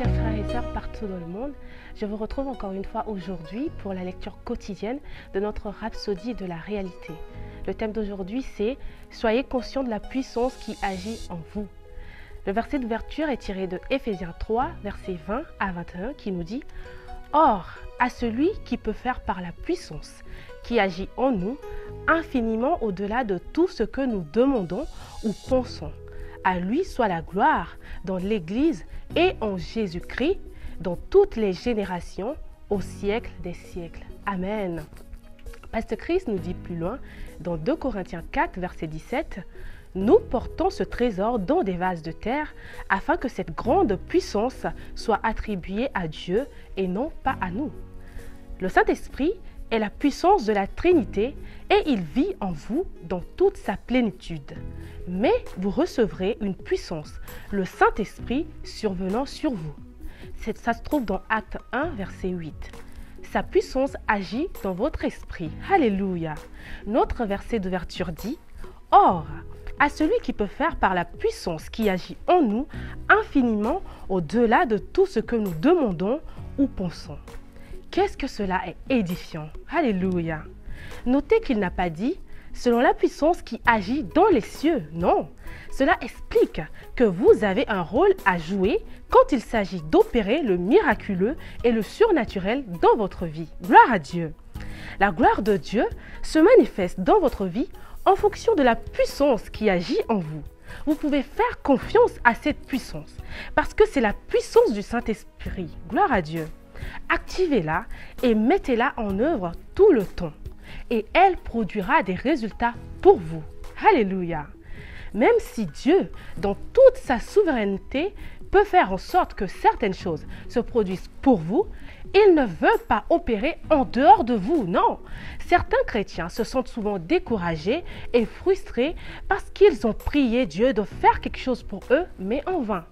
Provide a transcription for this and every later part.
chers frères et sœurs partout dans le monde, je vous retrouve encore une fois aujourd'hui pour la lecture quotidienne de notre rhapsodie de la réalité. Le thème d'aujourd'hui c'est « Soyez conscients de la puissance qui agit en vous ». Le verset d'ouverture est tiré de Éphésiens 3, versets 20 à 21 qui nous dit « Or, à celui qui peut faire par la puissance qui agit en nous, infiniment au-delà de tout ce que nous demandons ou pensons. À lui soit la gloire dans l'Église et en Jésus-Christ, dans toutes les générations, au siècle des siècles. Amen. » Pasteur Christ nous dit plus loin, dans 2 Corinthiens 4, verset 17, « Nous portons ce trésor dans des vases de terre, afin que cette grande puissance soit attribuée à Dieu et non pas à nous. » Le Saint-Esprit est la puissance de la Trinité et il vit en vous dans toute sa plénitude. Mais vous recevrez une puissance, le Saint-Esprit survenant sur vous. Ça se trouve dans Acte 1, verset 8. Sa puissance agit dans votre esprit. Alléluia. Notre verset d'ouverture dit « Or, à celui qui peut faire par la puissance qui agit en nous infiniment au-delà de tout ce que nous demandons ou pensons. » Qu'est-ce que cela est édifiant. Alléluia. Notez qu'il n'a pas dit « selon la puissance qui agit dans les cieux ». Non, cela explique que vous avez un rôle à jouer quand il s'agit d'opérer le miraculeux et le surnaturel dans votre vie. Gloire à Dieu. La gloire de Dieu se manifeste dans votre vie en fonction de la puissance qui agit en vous. Vous pouvez faire confiance à cette puissance parce que c'est la puissance du Saint-Esprit. Gloire à Dieu. Activez-la et mettez-la en œuvre tout le temps. Et elle produira des résultats pour vous. Alléluia. Même si Dieu, dans toute sa souveraineté, peut faire en sorte que certaines choses se produisent pour vous, il ne veut pas opérer en dehors de vous, non. Certains chrétiens se sentent souvent découragés et frustrés parce qu'ils ont prié Dieu de faire quelque chose pour eux, mais en vain.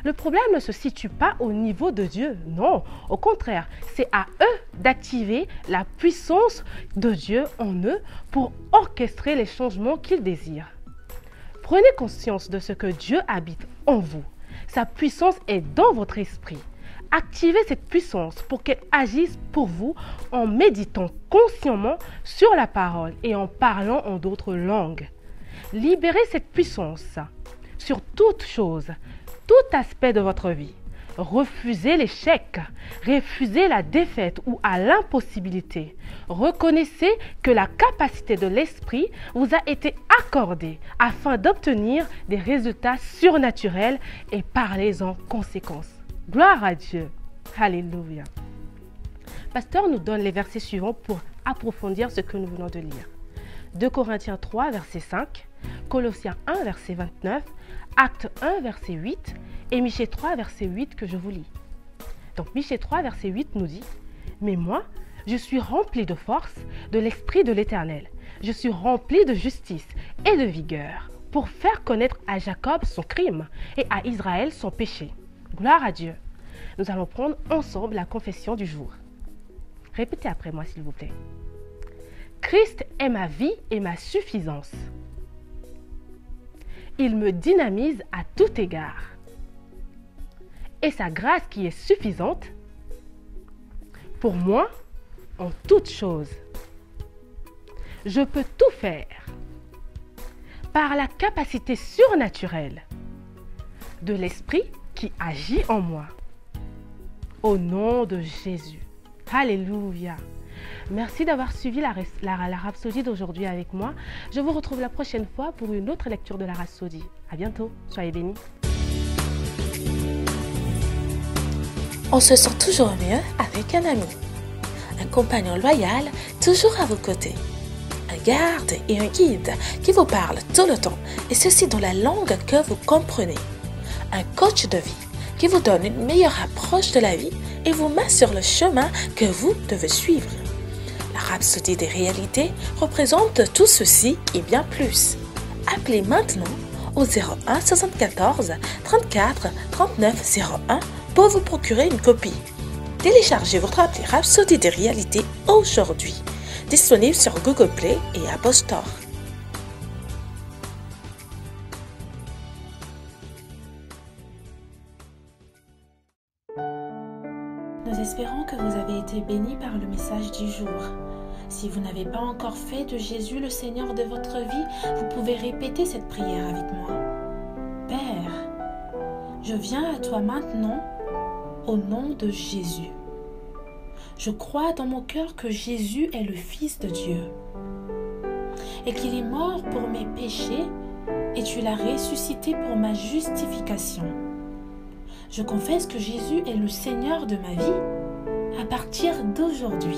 Le problème ne se situe pas au niveau de Dieu, non. Au contraire, c'est à eux d'activer la puissance de Dieu en eux pour orchestrer les changements qu'ils désirent. Prenez conscience de ce que Dieu habite en vous. Sa puissance est dans votre esprit. Activez cette puissance pour qu'elle agisse pour vous en méditant consciemment sur la parole et en parlant en d'autres langues. Libérez cette puissance sur toute chose, tout aspect de votre vie. Refusez l'échec, refusez la défaite ou à l'impossibilité. Reconnaissez que la capacité de l'esprit vous a été accordée afin d'obtenir des résultats surnaturels et parlez en conséquence. Gloire à Dieu. Alléluia. Pasteur nous donne les versets suivants pour approfondir ce que nous venons de lire. 2 Corinthiens 3, verset 5, Colossiens 1, verset 29, Acte 1, verset 8 et Michée 3, verset 8 que je vous lis. Donc Michée 3, verset 8 nous dit « Mais moi, je suis rempli de force de l'Esprit de l'Éternel. Je suis rempli de justice et de vigueur pour faire connaître à Jacob son crime et à Israël son péché. » Gloire à Dieu. Nous allons prendre ensemble la confession du jour. Répétez après moi s'il vous plaît. Christ est ma vie et ma suffisance. Il me dynamise à tout égard. Et sa grâce qui est suffisante pour moi en toutes choses. Je peux tout faire par la capacité surnaturelle de l'Esprit qui agit en moi. Au nom de Jésus. Alléluia. Merci d'avoir suivi la rhapsodie d'aujourd'hui avec moi. Je vous retrouve la prochaine fois pour une autre lecture de la rhapsodie. À bientôt. Soyez bénis. On se sent toujours mieux avec un ami. Un compagnon loyal toujours à vos côtés. Un garde et un guide qui vous parle tout le temps et ceci dans la langue que vous comprenez. Un coach de vie qui vous donne une meilleure approche de la vie et vous met sur le chemin que vous devez suivre. La rhapsodie des réalités représente tout ceci et bien plus. Appelez maintenant au 01 74 34 39 01 pour vous procurer une copie. Téléchargez votre appli Rhapsodie des réalités aujourd'hui. Disponible sur Google Play et Apple Store. bénis par le message du jour. Si vous n'avez pas encore fait de Jésus le Seigneur de votre vie, vous pouvez répéter cette prière avec moi. Père, je viens à toi maintenant au nom de Jésus. Je crois dans mon cœur que Jésus est le Fils de Dieu et qu'il est mort pour mes péchés et tu l'as ressuscité pour ma justification. Je confesse que Jésus est le Seigneur de ma vie. À partir d'aujourd'hui,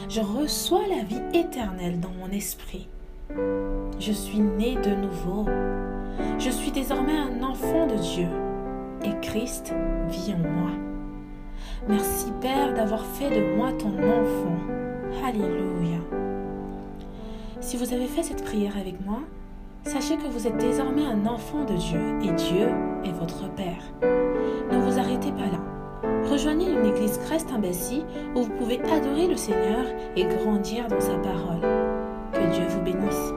je reçois la vie éternelle dans mon esprit. Je suis né de nouveau. Je suis désormais un enfant de Dieu et Christ vit en moi. Merci Père d'avoir fait de moi ton enfant. Alléluia. Si vous avez fait cette prière avec moi, sachez que vous êtes désormais un enfant de Dieu et Dieu est votre Père. Ne vous arrêtez pas là. Rejoignez une église Christ-Embassy où vous pouvez adorer le Seigneur et grandir dans sa parole. Que Dieu vous bénisse.